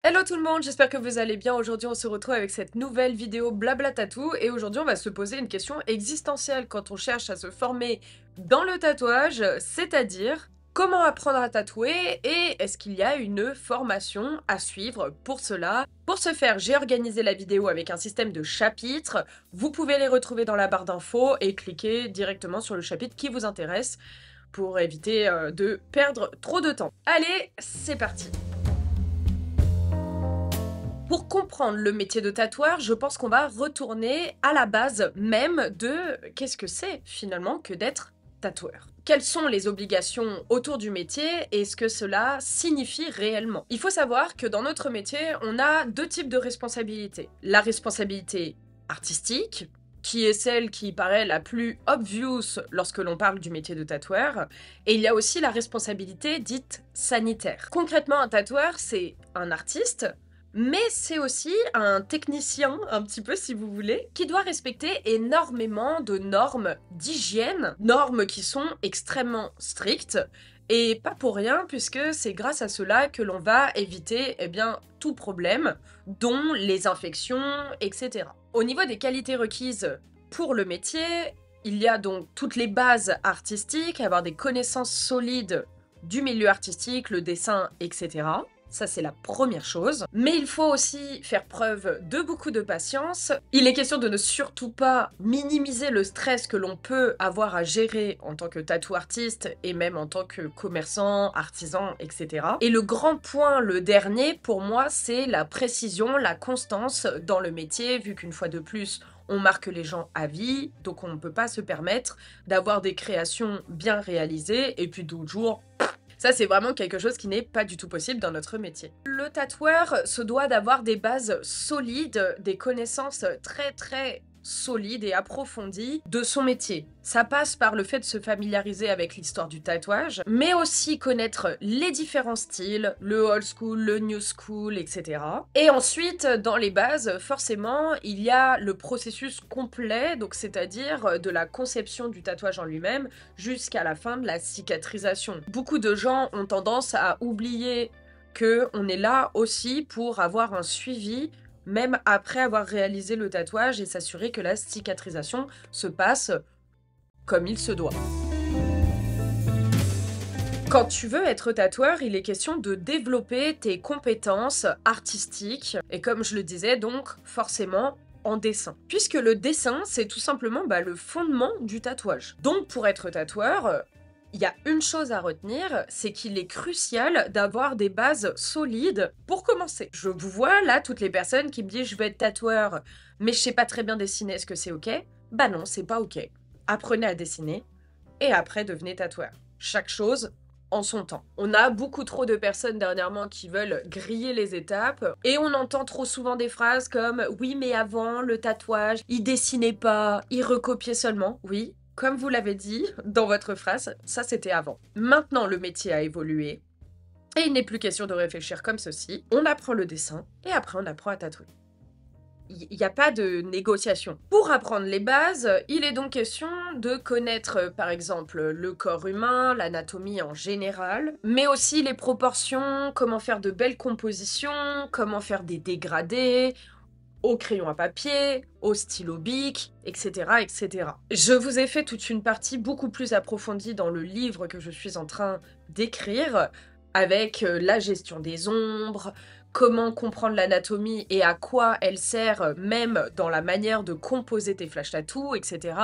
Hello tout le monde, j'espère que vous allez bien. Aujourd'hui on se retrouve avec cette nouvelle vidéo Blabla Tattoo et aujourd'hui on va se poser une question existentielle quand on cherche à se former dans le tatouage, c'est-à-dire comment apprendre à tatouer et est-ce qu'il y a une formation à suivre pour cela. Pour ce faire, j'ai organisé la vidéo avec un système de chapitres. Vous pouvez les retrouver dans la barre d'infos et cliquer directement sur le chapitre qui vous intéresse pour éviter de perdre trop de temps. Allez, c'est parti! Pour comprendre le métier de tatoueur, je pense qu'on va retourner à la base même de qu'est-ce que c'est finalement que d'être tatoueur. Quelles sont les obligations autour du métier et ce que cela signifie réellement? Il faut savoir que dans notre métier, on a deux types de responsabilités. La responsabilité artistique, qui est celle qui paraît la plus obvious lorsque l'on parle du métier de tatoueur, et il y a aussi la responsabilité dite sanitaire. Concrètement, un tatoueur, c'est un artiste, mais c'est aussi un technicien, un petit peu si vous voulez, qui doit respecter énormément de normes d'hygiène, normes qui sont extrêmement strictes, et pas pour rien, puisque c'est grâce à cela que l'on va éviter tout problème, dont les infections, etc. Au niveau des qualités requises pour le métier, il y a donc toutes les bases artistiques, avoir des connaissances solides du milieu artistique, le dessin, etc. Ça, c'est la première chose. Mais il faut aussi faire preuve de beaucoup de patience. Il est question de ne surtout pas minimiser le stress que l'on peut avoir à gérer en tant que tattoo artiste et même en tant que commerçant, artisan, etc. Et le grand point, le dernier, pour moi, c'est la précision, la constance dans le métier, vu qu'une fois de plus, on marque les gens à vie, donc on ne peut pas se permettre d'avoir des créations bien réalisées et puis d'autres jours, ça, c'est vraiment quelque chose qui n'est pas du tout possible dans notre métier. Le tatoueur se doit d'avoir des bases solides, des connaissances très solides et approfondies de son métier. Ça passe par le fait de se familiariser avec l'histoire du tatouage, mais aussi connaître les différents styles, le old school, le new school, etc. Et ensuite, dans les bases, forcément, il y a le processus complet, donc c'est-à-dire de la conception du tatouage en lui-même jusqu'à la fin de la cicatrisation. Beaucoup de gens ont tendance à oublier qu'on est là aussi pour avoir un suivi même après avoir réalisé le tatouage et s'assurer que la cicatrisation se passe comme il se doit. Quand tu veux être tatoueur, il est question de développer tes compétences artistiques et comme je le disais donc forcément en dessin. Puisque le dessin c'est tout simplement le fondement du tatouage. Donc pour être tatoueur, il y a une chose à retenir, c'est qu'il est crucial d'avoir des bases solides pour commencer. Je vous vois là, toutes les personnes qui me disent je veux être tatoueur, mais je sais pas très bien dessiner, est-ce que c'est ok? Bah non, c'est pas ok. Apprenez à dessiner et après devenez tatoueur. Chaque chose en son temps. On a beaucoup trop de personnes dernièrement qui veulent griller les étapes et on entend trop souvent des phrases comme « Oui, mais avant, le tatouage, il dessinait pas, il recopiait seulement. » Oui, comme vous l'avez dit dans votre phrase, ça c'était avant. Maintenant, le métier a évolué et il n'est plus question de réfléchir comme ceci. On apprend le dessin et après on apprend à tatouer. Il n'y a pas de négociation. Pour apprendre les bases, il est donc question de connaître par exemple le corps humain, l'anatomie en général, mais aussi les proportions, comment faire de belles compositions, comment faire des dégradés, au crayon à papier, au stylo bic, etc., etc. Je vous ai fait toute une partie beaucoup plus approfondie dans le livre que je suis en train d'écrire, avec la gestion des ombres, comment comprendre l'anatomie et à quoi elle sert même dans la manière de composer tes flash tattoos, etc.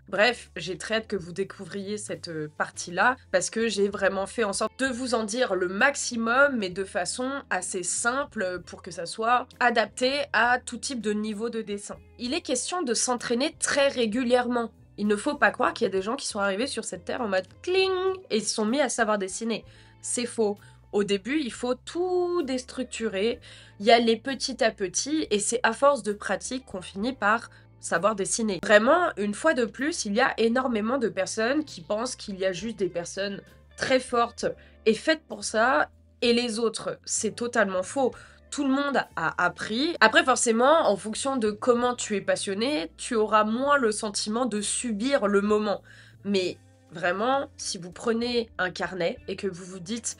Bref, j'ai très hâte que vous découvriez cette partie-là parce que j'ai vraiment fait en sorte de vous en dire le maximum mais de façon assez simple pour que ça soit adapté à tout type de niveau de dessin. Il est question de s'entraîner très régulièrement. Il ne faut pas croire qu'il y a des gens qui sont arrivés sur cette terre en mode cling et se sont mis à savoir dessiner. C'est faux. Au début, il faut tout déstructurer, y aller petit à petit, et c'est à force de pratique qu'on finit par savoir dessiner. Vraiment, une fois de plus, il y a énormément de personnes qui pensent qu'il y a juste des personnes très fortes et faites pour ça, et les autres, c'est totalement faux. Tout le monde a appris. Après, forcément, en fonction de comment tu es passionné, tu auras moins le sentiment de subir le moment. Mais vraiment, si vous prenez un carnet et que vous vous dites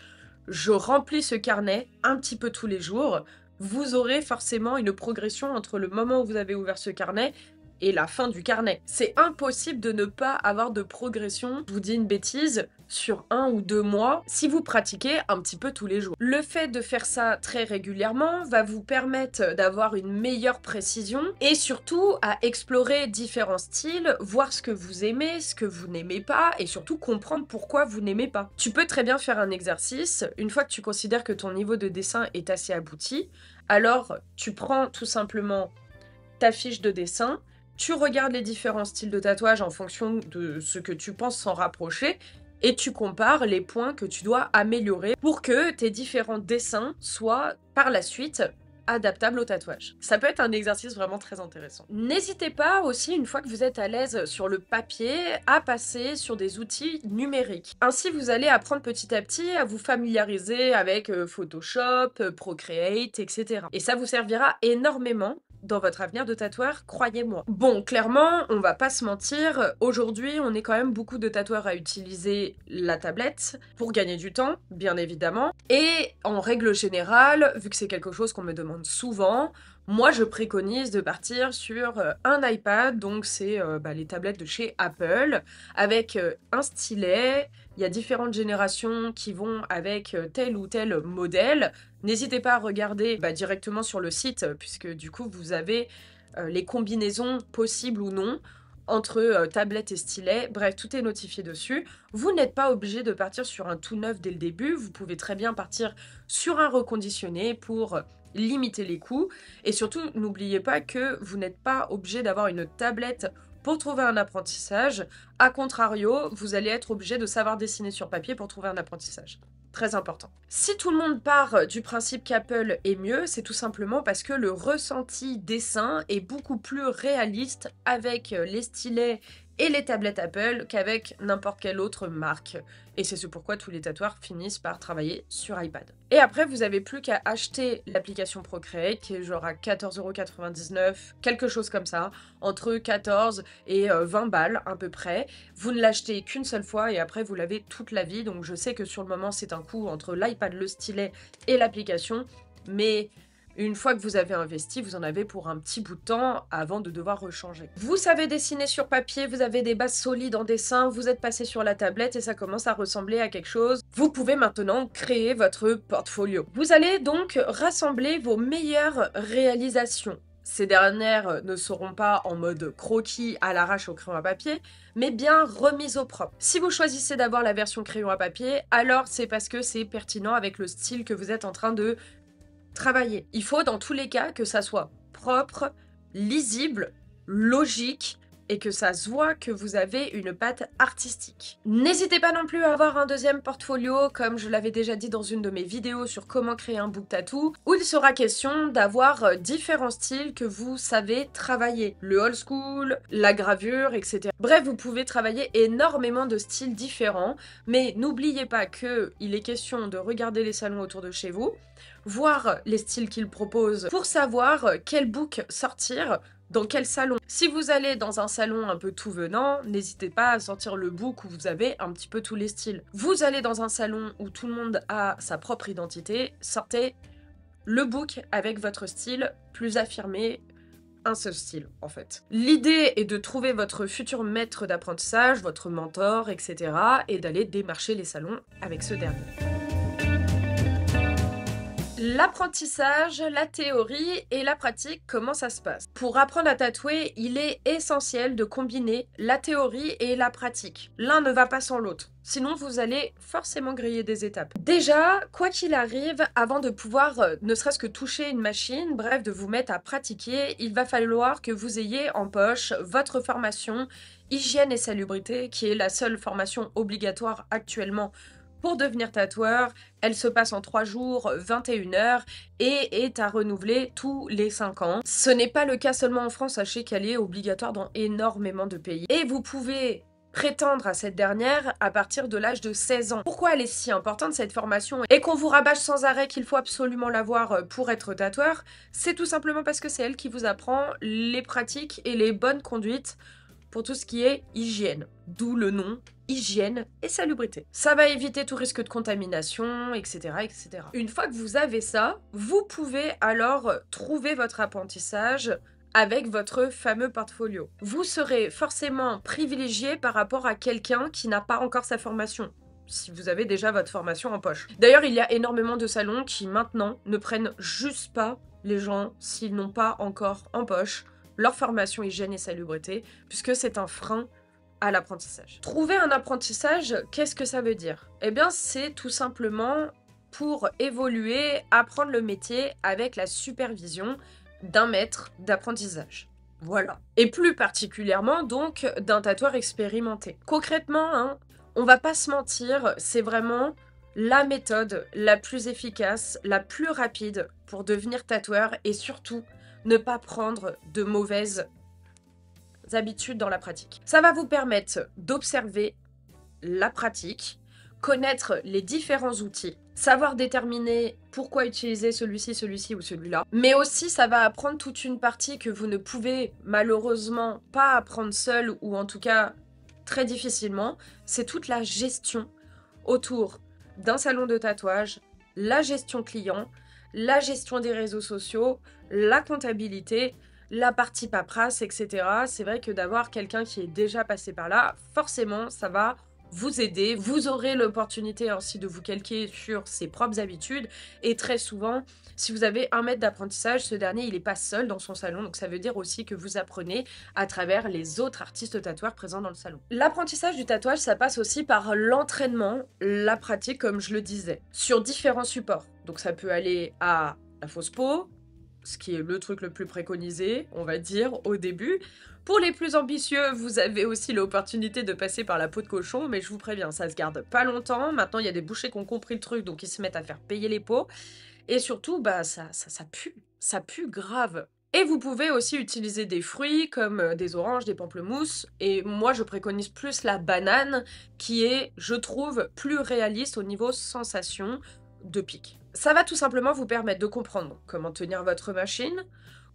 je remplis ce carnet un petit peu tous les jours, vous aurez forcément une progression entre le moment où vous avez ouvert ce carnet et la fin du carnet. C'est impossible de ne pas avoir de progression, je vous dis une bêtise, sur 1 ou 2 mois, si vous pratiquez un petit peu tous les jours. Le fait de faire ça très régulièrement va vous permettre d'avoir une meilleure précision et surtout à explorer différents styles, voir ce que vous aimez, ce que vous n'aimez pas et surtout comprendre pourquoi vous n'aimez pas. Tu peux très bien faire un exercice, une fois que tu considères que ton niveau de dessin est assez abouti, alors tu prends tout simplement ta fiche de dessin, tu regardes les différents styles de tatouage en fonction de ce que tu penses s'en rapprocher et tu compares les points que tu dois améliorer pour que tes différents dessins soient par la suite adaptables au tatouage. Ça peut être un exercice vraiment très intéressant. N'hésitez pas aussi, une fois que vous êtes à l'aise sur le papier, à passer sur des outils numériques. Ainsi, vous allez apprendre petit à petit à vous familiariser avec Photoshop, Procreate, etc. Et ça vous servira énormément dans votre avenir de tatoueur, croyez-moi. Bon, clairement, on va pas se mentir, aujourd'hui, on est quand même beaucoup de tatoueurs à utiliser la tablette pour gagner du temps, bien évidemment. Et en règle générale, vu que c'est quelque chose qu'on me demande souvent, moi, je préconise de partir sur un iPad, donc c'est les tablettes de chez Apple, avec un stylet. Il y a différentes générations qui vont avec tel ou tel modèle. N'hésitez pas à regarder directement sur le site, puisque du coup, vous avez les combinaisons possibles ou non entre tablette et stylet. Bref, tout est notifié dessus. Vous n'êtes pas obligé de partir sur un tout neuf dès le début. Vous pouvez très bien partir sur un reconditionné pour limiter les coûts. Et surtout, n'oubliez pas que vous n'êtes pas obligé d'avoir une tablette pour trouver un apprentissage. A contrario, vous allez être obligé de savoir dessiner sur papier pour trouver un apprentissage. Très important. Si tout le monde part du principe qu'Apple est mieux, c'est tout simplement parce que le ressenti dessin est beaucoup plus réaliste avec les stylets et les tablettes Apple qu'avec n'importe quelle autre marque. Et c'est ce pourquoi tous les tatoueurs finissent par travailler sur iPad. Et après, vous n'avez plus qu'à acheter l'application Procreate, qui est genre à 14,99 €, quelque chose comme ça, entre 14 et 20 balles à peu près. Vous ne l'achetez qu'une seule fois et après vous l'avez toute la vie. Donc je sais que sur le moment, c'est un coût entre l'iPad, le stylet et l'application, mais une fois que vous avez investi, vous en avez pour un petit bout de temps avant de devoir rechanger. Vous savez dessiner sur papier, vous avez des bases solides en dessin, vous êtes passé sur la tablette et ça commence à ressembler à quelque chose. Vous pouvez maintenant créer votre portfolio. Vous allez donc rassembler vos meilleures réalisations. Ces dernières ne seront pas en mode croquis à l'arrache au crayon à papier, mais bien remises au propre. Si vous choisissez d'avoir la version crayon à papier, alors c'est parce que c'est pertinent avec le style que vous êtes en train de travailler. Il faut dans tous les cas que ça soit propre, lisible, logique et que ça se voit que vous avez une patte artistique. N'hésitez pas non plus à avoir un deuxième portfolio, comme je l'avais déjà dit dans une de mes vidéos sur comment créer un book tattoo, où il sera question d'avoir différents styles que vous savez travailler. Le old school, la gravure, etc. Bref, vous pouvez travailler énormément de styles différents, mais n'oubliez pas qu'il est question de regarder les salons autour de chez vous, voir les styles qu'ils proposent pour savoir quel book sortir dans quel salon. Si vous allez dans un salon un peu tout venant, n'hésitez pas à sortir le book où vous avez un petit peu tous les styles. Vous allez dans un salon où tout le monde a sa propre identité, sortez le book avec votre style plus affirmé, un seul style en fait. L'idée est de trouver votre futur maître d'apprentissage, votre mentor, etc. et d'aller démarcher les salons avec ce dernier. L'apprentissage, la théorie et la pratique, comment ça se passe? Pour apprendre à tatouer, il est essentiel de combiner la théorie et la pratique. L'un ne va pas sans l'autre. Sinon, vous allez forcément griller des étapes. Déjà, quoi qu'il arrive, avant de pouvoir ne serait-ce que toucher une machine, bref, de vous mettre à pratiquer, il va falloir que vous ayez en poche votre formation Hygiène et Salubrité, qui est la seule formation obligatoire actuellement pour devenir tatoueur. Elle se passe en 3 jours, 21 heures et est à renouveler tous les 5 ans. Ce n'est pas le cas seulement en France, sachez qu'elle est obligatoire dans énormément de pays. Et vous pouvez prétendre à cette dernière à partir de l'âge de 16 ans. Pourquoi elle est si importante cette formation et qu'on vous rabâche sans arrêt qu'il faut absolument l'avoir pour être tatoueur? C'est tout simplement parce que c'est elle qui vous apprend les pratiques et les bonnes conduites pour tout ce qui est hygiène, d'où le nom hygiène et salubrité. Ça va éviter tout risque de contamination, etc., etc. Une fois que vous avez ça, vous pouvez alors trouver votre apprentissage avec votre fameux portfolio. Vous serez forcément privilégié par rapport à quelqu'un qui n'a pas encore sa formation, si vous avez déjà votre formation en poche. D'ailleurs, il y a énormément de salons qui maintenant ne prennent juste pas les gens s'ils n'ont pas encore en poche leur formation hygiène et salubrité, puisque c'est un frein à l'apprentissage. Trouver un apprentissage, qu'est-ce que ça veut dire? Eh bien, c'est tout simplement pour évoluer, apprendre le métier avec la supervision d'un maître d'apprentissage. Voilà. Et plus particulièrement, donc, d'un tatoueur expérimenté. Concrètement, hein, on va pas se mentir, c'est vraiment la méthode la plus efficace, la plus rapide pour devenir tatoueur et surtout ne pas prendre de mauvaises habitudes dans la pratique. Ça va vous permettre d'observer la pratique, connaître les différents outils, savoir déterminer pourquoi utiliser celui-ci ou celui-là, mais aussi ça va apprendre toute une partie que vous ne pouvez malheureusement pas apprendre seul ou en tout cas très difficilement, c'est toute la gestion autour d'un salon de tatouage, la gestion client, la gestion des réseaux sociaux, la comptabilité, la partie paperasse, etc. C'est vrai que d'avoir quelqu'un qui est déjà passé par là, forcément, ça va vous aider. Vous aurez l'opportunité ainsi de vous calquer sur ses propres habitudes. Et très souvent, si vous avez un maître d'apprentissage, ce dernier, il n'est pas seul dans son salon. Donc ça veut dire aussi que vous apprenez à travers les autres artistes tatoueurs présents dans le salon. L'apprentissage du tatouage, ça passe aussi par l'entraînement, la pratique, comme je le disais, sur différents supports. Donc ça peut aller à la fausse peau, ce qui est le truc le plus préconisé, on va dire, au début. Pour les plus ambitieux, vous avez aussi l'opportunité de passer par la peau de cochon, mais je vous préviens, ça se garde pas longtemps. Maintenant, il y a des bouchers qui ont compris le truc, donc ils se mettent à faire payer les peaux. Et surtout, bah, ça pue grave. Et vous pouvez aussi utiliser des fruits comme des oranges, des pamplemousses. Et moi, je préconise plus la banane, qui est, je trouve, plus réaliste au niveau sensation de pic. Ça va tout simplement vous permettre de comprendre comment tenir votre machine,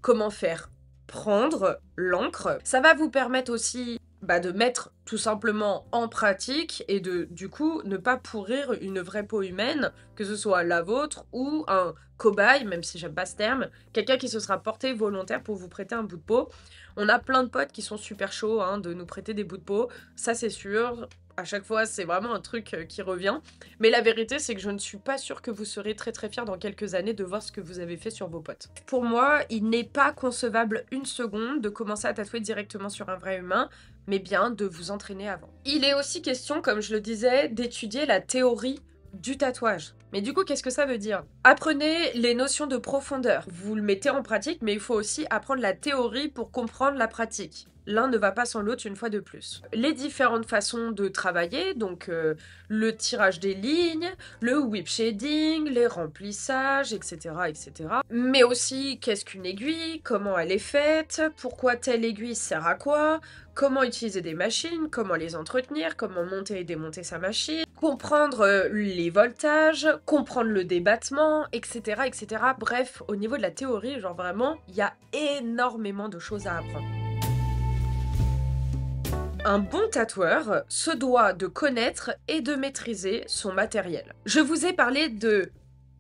comment faire prendre l'encre. Ça va vous permettre aussi de mettre tout simplement en pratique et de, du coup, ne pas pourrir une vraie peau humaine, que ce soit la vôtre ou un cobaye, même si j'aime pas ce terme, quelqu'un qui se sera porté volontaire pour vous prêter un bout de peau. On a plein de potes qui sont super chauds de nous prêter des bouts de peau, ça c'est sûr. À chaque fois, c'est vraiment un truc qui revient. Mais la vérité, c'est que je ne suis pas sûre que vous serez très très fiers dans quelques années de voir ce que vous avez fait sur vos potes. Pour moi, il n'est pas concevable une seconde de commencer à tatouer directement sur un vrai humain, mais bien de vous entraîner avant. Il est aussi question, comme je le disais, d'étudier la théorie du tatouage. Mais du coup, qu'est-ce que ça veut dire? Apprenez les notions de profondeur. Vous le mettez en pratique, mais il faut aussi apprendre la théorie pour comprendre la pratique. L'un ne va pas sans l'autre une fois de plus. Les différentes façons de travailler, donc le tirage des lignes, le whip shading, les remplissages, etc., etc. Mais aussi, qu'est-ce qu'une aiguille? Comment elle est faite? Pourquoi telle aiguille sert à quoi? Comment utiliser des machines? Comment les entretenir? Comment monter et démonter sa machine? Comprendre les voltages, comprendre le débattement, etc., etc. Bref, au niveau de la théorie, genre vraiment, il y a énormément de choses à apprendre. Un bon tatoueur se doit de connaître et de maîtriser son matériel. Je vous ai parlé de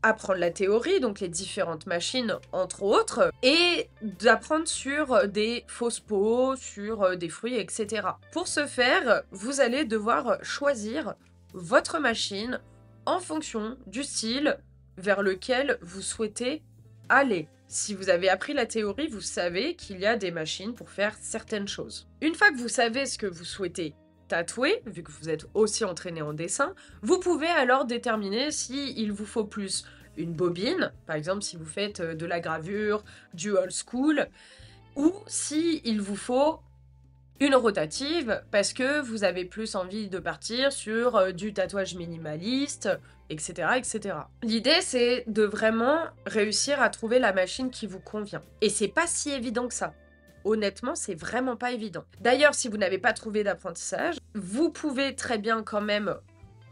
apprendre la théorie, donc les différentes machines entre autres, et d'apprendre sur des fausses peaux, sur des fruits, etc. Pour ce faire, vous allez devoir choisir votre machine en fonction du style vers lequel vous souhaitez aller. Si vous avez appris la théorie, vous savez qu'il y a des machines pour faire certaines choses. Une fois que vous savez ce que vous souhaitez tatouer, vu que vous êtes aussi entraîné en dessin, vous pouvez alors déterminer s'il vous faut plus une bobine, par exemple si vous faites de la gravure, du old school, ou s'il vous faut une rotative, parce que vous avez plus envie de partir sur du tatouage minimaliste, etc., etc. L'idée, c'est de vraiment réussir à trouver la machine qui vous convient. Et c'est pas si évident que ça. Honnêtement, c'est vraiment pas évident. D'ailleurs, si vous n'avez pas trouvé d'apprentissage, vous pouvez très bien quand même,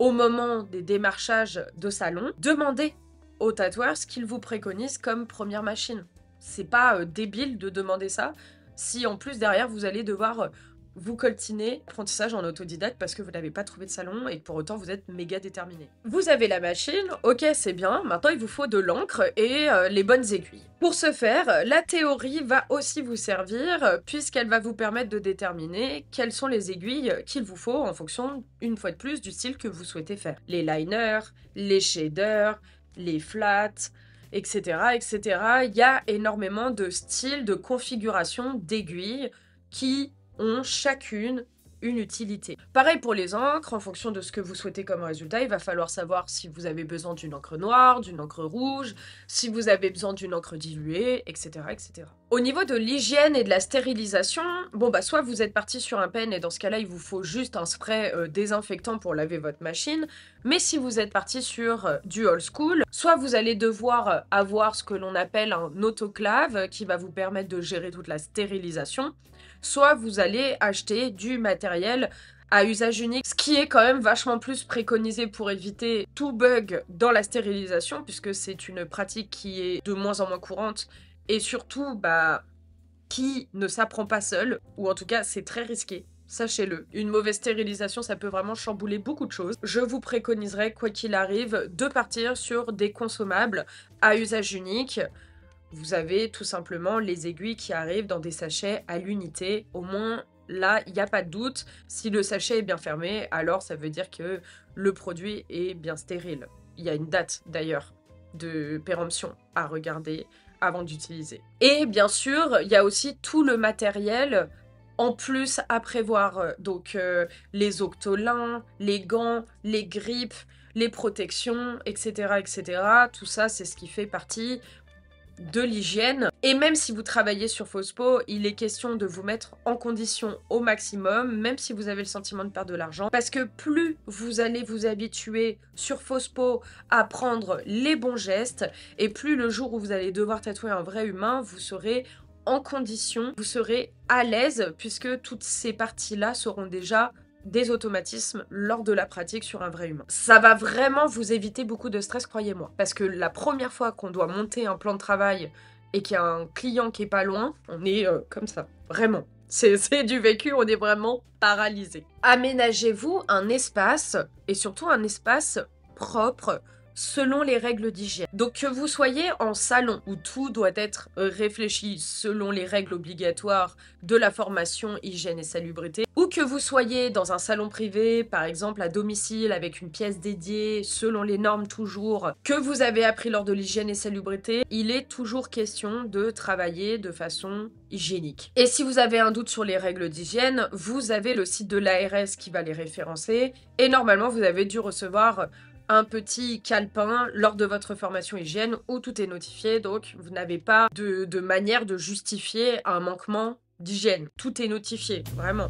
au moment des démarchages de salon, demander au tatoueur ce qu'il vous préconise comme première machine. C'est pas débile de demander ça, si en plus derrière vous allez devoir vous coltinez apprentissage en autodidacte parce que vous n'avez pas trouvé de salon et que pour autant vous êtes méga déterminé. Vous avez la machine, ok c'est bien, maintenant il vous faut de l'encre et les bonnes aiguilles. Pour ce faire, la théorie va aussi vous servir puisqu'elle va vous permettre de déterminer quelles sont les aiguilles qu'il vous faut en fonction, une fois de plus, du style que vous souhaitez faire. Les liners, les shaders, les flats, etc., etc. Il y a énormément de styles, de configurations d'aiguilles qui ont chacune une utilité. Pareil pour les encres, en fonction de ce que vous souhaitez comme résultat, il va falloir savoir si vous avez besoin d'une encre noire, d'une encre rouge, si vous avez besoin d'une encre diluée, etc., etc. Au niveau de l'hygiène et de la stérilisation, bon bah soit vous êtes parti sur un pen et dans ce cas-là il vous faut juste un spray désinfectant pour laver votre machine, mais si vous êtes parti sur du old school, soit vous allez devoir avoir ce que l'on appelle un autoclave qui va vous permettre de gérer toute la stérilisation, soit vous allez acheter du matériel à usage unique, ce qui est quand même vachement plus préconisé pour éviter tout bug dans la stérilisation, puisque c'est une pratique qui est de moins en moins courante, et surtout, bah, qui ne s'apprend pas seul, ou en tout cas, c'est très risqué. Sachez-le, une mauvaise stérilisation, ça peut vraiment chambouler beaucoup de choses. Je vous préconiserais, quoi qu'il arrive, de partir sur des consommables à usage unique. Vous avez tout simplement les aiguilles qui arrivent dans des sachets à l'unité. Au moins, là, il n'y a pas de doute. Si le sachet est bien fermé, alors ça veut dire que le produit est bien stérile. Il y a une date, d'ailleurs, de péremption à regarder avant d'utiliser. Et bien sûr, il y a aussi tout le matériel en plus à prévoir. Donc, les octolins, les gants, les grippes, les protections, etc., etc. Tout ça, c'est ce qui fait partie de l'hygiène. Et même si vous travaillez sur Fospo, il est question de vous mettre en condition au maximum, même si vous avez le sentiment de perdre de l'argent, parce que plus vous allez vous habituer sur Fospo à prendre les bons gestes, et plus le jour où vous allez devoir tatouer un vrai humain, vous serez en condition, vous serez à l'aise, puisque toutes ces parties-là seront déjà des automatismes lors de la pratique sur un vrai humain. Ça va vraiment vous éviter beaucoup de stress, croyez-moi. Parce que la première fois qu'on doit monter un plan de travail et qu'il y a un client qui est pas loin, on est comme ça. Vraiment. C'est du vécu, on est vraiment paralysé. Aménagez-vous un espace, et surtout un espace propre, selon les règles d'hygiène. Donc que vous soyez en salon, où tout doit être réfléchi selon les règles obligatoires de la formation hygiène et salubrité, ou que vous soyez dans un salon privé, par exemple à domicile, avec une pièce dédiée, selon les normes toujours, que vous avez appris lors de l'hygiène et salubrité, il est toujours question de travailler de façon hygiénique. Et si vous avez un doute sur les règles d'hygiène, vous avez le site de l'ARS qui va les référencer, et normalement vous avez dû recevoir un petit calepin lors de votre formation hygiène où tout est notifié, donc vous n'avez pas de manière de justifier un manquement d'hygiène. Tout est notifié, vraiment.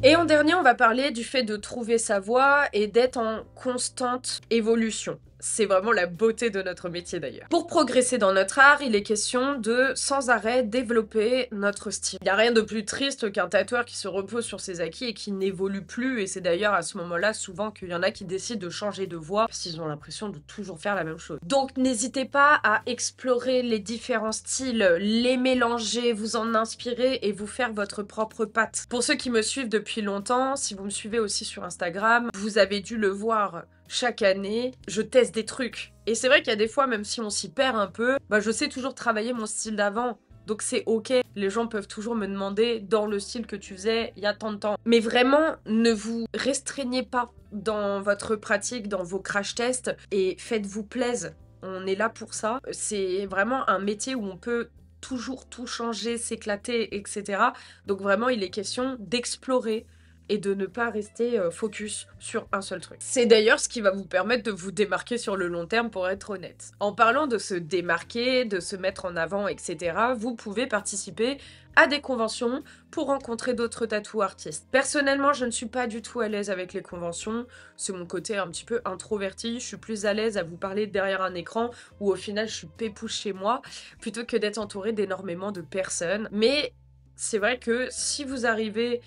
Et en dernier, on va parler du fait de trouver sa voie et d'être en constante évolution. C'est vraiment la beauté de notre métier d'ailleurs. Pour progresser dans notre art, il est question de sans arrêt développer notre style. Il n'y a rien de plus triste qu'un tatoueur qui se repose sur ses acquis et qui n'évolue plus, et c'est d'ailleurs à ce moment-là souvent qu'il y en a qui décident de changer de voie parce qu'ils ont l'impression de toujours faire la même chose. Donc n'hésitez pas à explorer les différents styles, les mélanger, vous en inspirer et vous faire votre propre patte. Pour ceux qui me suivent depuis longtemps, si vous me suivez aussi sur Instagram, vous avez dû le voir. Chaque année, je teste des trucs. Et c'est vrai qu'il y a des fois, même si on s'y perd un peu, bah je sais toujours travailler mon style d'avant. Donc c'est ok. Les gens peuvent toujours me demander dans le style que tu faisais il y a tant de temps. Mais vraiment, ne vous restreignez pas dans votre pratique, dans vos crash tests et faites-vous plaisir. On est là pour ça. C'est vraiment un métier où on peut toujours tout changer, s'éclater, etc. Donc vraiment, il est question d'explorer et de ne pas rester focus sur un seul truc. C'est d'ailleurs ce qui va vous permettre de vous démarquer sur le long terme, pour être honnête. En parlant de se démarquer, de se mettre en avant, etc., vous pouvez participer à des conventions pour rencontrer d'autres tattoo artistes. Personnellement, je ne suis pas du tout à l'aise avec les conventions. C'est mon côté un petit peu introverti. Je suis plus à l'aise à vous parler derrière un écran où au final je suis pépouche chez moi plutôt que d'être entourée d'énormément de personnes. Mais c'est vrai que si vous arrivez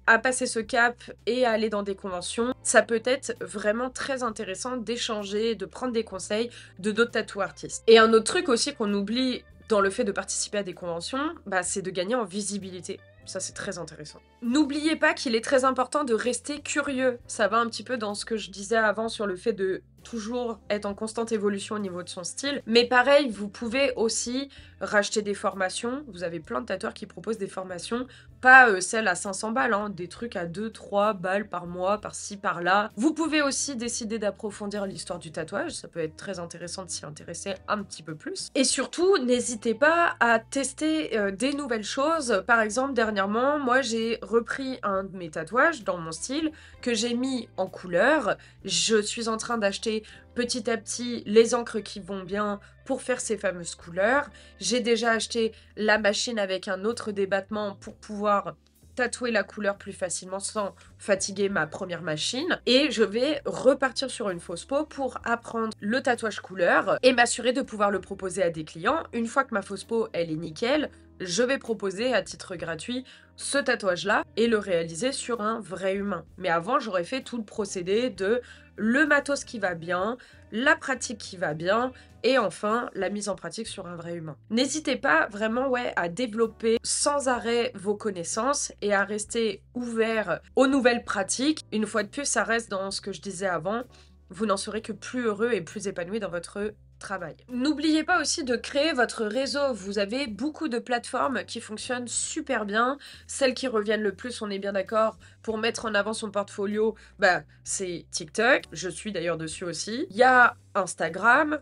à passer ce cap et à aller dans des conventions, ça peut être vraiment très intéressant d'échanger, de prendre des conseils de d'autres tattoo artistes. Et un autre truc aussi qu'on oublie dans le fait de participer à des conventions, bah, c'est de gagner en visibilité. Ça, c'est très intéressant. N'oubliez pas qu'il est très important de rester curieux. Ça va un petit peu dans ce que je disais avant sur le fait de toujours être en constante évolution au niveau de son style. Mais pareil, vous pouvez aussi racheter des formations. Vous avez plein de tatoueurs qui proposent des formations, pas celles à 500 balles, hein, des trucs à 2-3 balles par mois, par-ci, par-là. Vous pouvez aussi décider d'approfondir l'histoire du tatouage. Ça peut être très intéressant de s'y intéresser un petit peu plus. Et surtout, n'hésitez pas à tester des nouvelles choses. Par exemple, dernièrement, moi j'ai repris un de mes tatouages dans mon style que j'ai mis en couleur. Je suis en train d'acheter petit à petit les encres qui vont bien pour faire ces fameuses couleurs. J'ai déjà acheté la machine avec un autre débattement pour pouvoir tatouer la couleur plus facilement sans fatiguer ma première machine. Et je vais repartir sur une fausse peau pour apprendre le tatouage couleur et m'assurer de pouvoir le proposer à des clients. Une fois que ma fausse peau, elle est nickel, je vais proposer à titre gratuit ce tatouage-là et le réaliser sur un vrai humain. Mais avant, j'aurais fait tout le procédé de le matos qui va bien, la pratique qui va bien, et enfin, la mise en pratique sur un vrai humain. N'hésitez pas vraiment à développer sans arrêt vos connaissances et à rester ouvert aux nouvelles pratiques. Une fois de plus, ça reste dans ce que je disais avant, vous n'en serez que plus heureux et plus épanoui dans votre travail. N'oubliez pas aussi de créer votre réseau. Vous avez beaucoup de plateformes qui fonctionnent super bien. Celles qui reviennent le plus, on est bien d'accord, pour mettre en avant son portfolio, bah, c'est TikTok. Je suis d'ailleurs dessus aussi. Il y a Instagram,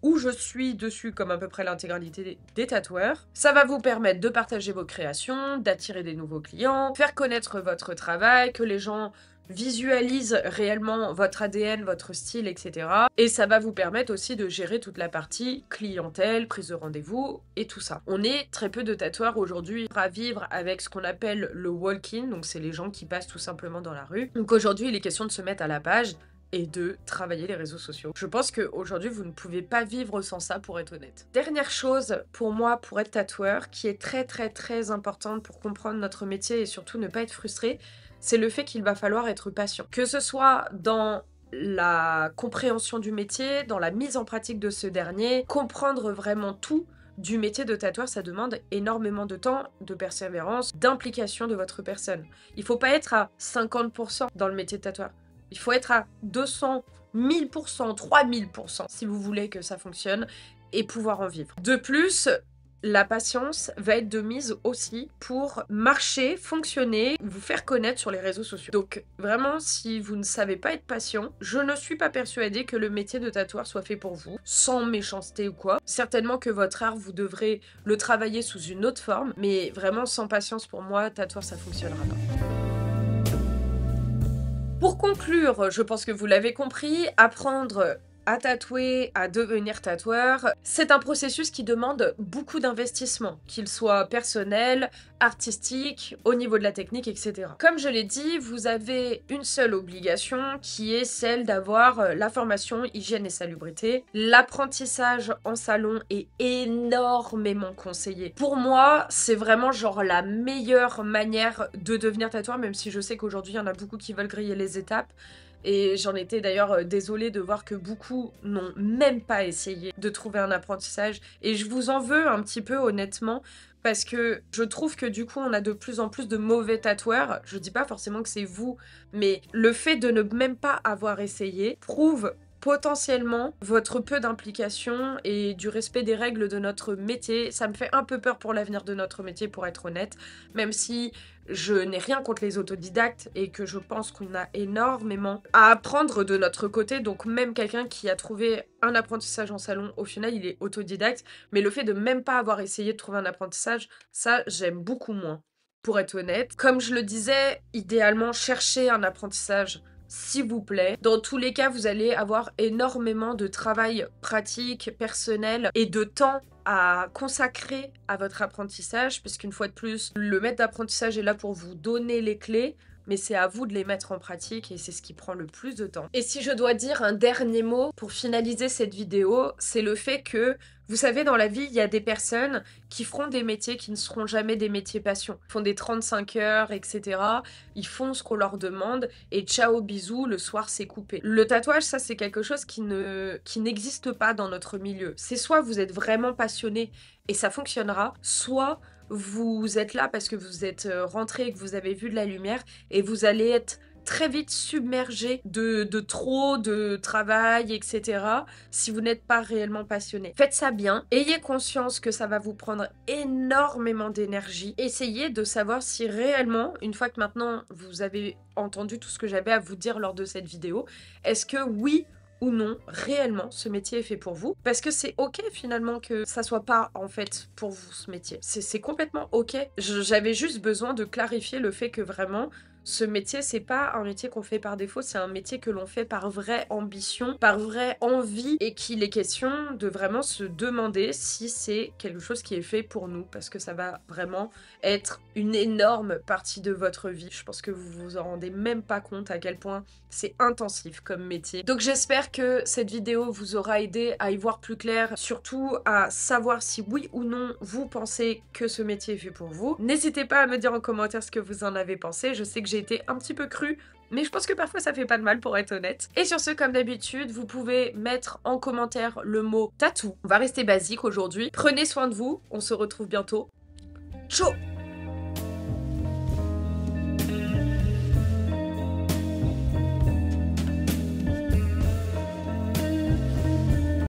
où je suis dessus comme à peu près l'intégralité des tatoueurs. Ça va vous permettre de partager vos créations, d'attirer des nouveaux clients, faire connaître votre travail, que les gens visualisent réellement votre ADN, votre style, etc. Et ça va vous permettre aussi de gérer toute la partie clientèle, prise de rendez-vous et tout ça. On est très peu de tatoueurs aujourd'hui à vivre avec ce qu'on appelle le walk-in, donc c'est les gens qui passent tout simplement dans la rue. Donc aujourd'hui, il est question de se mettre à la page et de travailler les réseaux sociaux. Je pense qu'aujourd'hui, vous ne pouvez pas vivre sans ça, pour être honnête. Dernière chose, pour moi, pour être tatoueur, qui est très très très importante pour comprendre notre métier et surtout ne pas être frustré, c'est le fait qu'il va falloir être patient. Que ce soit dans la compréhension du métier, dans la mise en pratique de ce dernier, comprendre vraiment tout du métier de tatoueur, ça demande énormément de temps, de persévérance, d'implication de votre personne. Il ne faut pas être à 50% dans le métier de tatoueur. Il faut être à 200, 1000%, 3000% si vous voulez que ça fonctionne et pouvoir en vivre. De plus, la patience va être de mise aussi pour marcher, fonctionner, vous faire connaître sur les réseaux sociaux. Donc vraiment, si vous ne savez pas être patient, je ne suis pas persuadée que le métier de tatoueur soit fait pour vous, sans méchanceté ou quoi. Certainement que votre art, vous devrez le travailler sous une autre forme, mais vraiment sans patience pour moi, tatoueur, ça fonctionnera pas. Pour conclure, je pense que vous l'avez compris, apprendre à tatouer, à devenir tatoueur, c'est un processus qui demande beaucoup d'investissement, qu'il soit personnel, artistique, au niveau de la technique, etc. Comme je l'ai dit, vous avez une seule obligation qui est celle d'avoir la formation hygiène et salubrité. L'apprentissage en salon est énormément conseillé. Pour moi, c'est vraiment genre la meilleure manière de devenir tatoueur, même si je sais qu'aujourd'hui, il y en a beaucoup qui veulent griller les étapes. Et j'en étais d'ailleurs désolée de voir que beaucoup n'ont même pas essayé de trouver un apprentissage. Et je vous en veux un petit peu honnêtement, parce que je trouve que du coup on a de plus en plus de mauvais tatoueurs. Je dis pas forcément que c'est vous, mais le fait de ne même pas avoir essayé prouve potentiellement votre peu d'implication et du respect des règles de notre métier. Ça me fait un peu peur pour l'avenir de notre métier, pour être honnête, même si je n'ai rien contre les autodidactes et que je pense qu'on a énormément à apprendre de notre côté. Donc même quelqu'un qui a trouvé un apprentissage en salon, au final il est autodidacte, mais le fait de même pas avoir essayé de trouver un apprentissage, ça j'aime beaucoup moins, pour être honnête. Comme je le disais, idéalement cherchez un apprentissage, s'il vous plaît. Dans tous les cas, vous allez avoir énormément de travail pratique, personnel et de temps à consacrer à votre apprentissage, puisqu'une fois de plus, le maître d'apprentissage est là pour vous donner les clés. mais c'est à vous de les mettre en pratique et c'est ce qui prend le plus de temps. Et si je dois dire un dernier mot pour finaliser cette vidéo, c'est le fait que, vous savez, dans la vie, il y a des personnes qui feront des métiers qui ne seront jamais des métiers passion. Ils font des 35 heures, etc. Ils font ce qu'on leur demande et ciao, bisous, le soir c'est coupé. Le tatouage, ça c'est quelque chose qui n'existe pas dans notre milieu. C'est soit vous êtes vraiment passionné et ça fonctionnera, soit vous êtes là parce que vous êtes rentré et que vous avez vu de la lumière et vous allez être très vite submergé de trop de travail, etc. si vous n'êtes pas réellement passionné. Faites ça bien, ayez conscience que ça va vous prendre énormément d'énergie. Essayez de savoir si réellement, une fois que maintenant vous avez entendu tout ce que j'avais à vous dire lors de cette vidéo, est-ce que oui ou non, réellement, ce métier est fait pour vous. Parce que c'est ok finalement que ça soit pas en fait pour vous ce métier. C'est complètement ok. J'avais juste besoin de clarifier le fait que vraiment, ce métier, c'est pas un métier qu'on fait par défaut, c'est un métier que l'on fait par vraie ambition, par vraie envie, et qu'il est question de vraiment se demander si c'est quelque chose qui est fait pour nous, parce que ça va vraiment être une énorme partie de votre vie. Je pense que vous vous en rendez même pas compte à quel point c'est intensif comme métier. Donc j'espère que cette vidéo vous aura aidé à y voir plus clair, surtout à savoir si oui ou non vous pensez que ce métier est fait pour vous. N'hésitez pas à me dire en commentaire ce que vous en avez pensé. Je sais que j'ai été un petit peu crue, mais je pense que parfois ça fait pas de mal pour être honnête. Et sur ce, comme d'habitude, vous pouvez mettre en commentaire le mot tatou. On va rester basique aujourd'hui. Prenez soin de vous, on se retrouve bientôt. Ciao!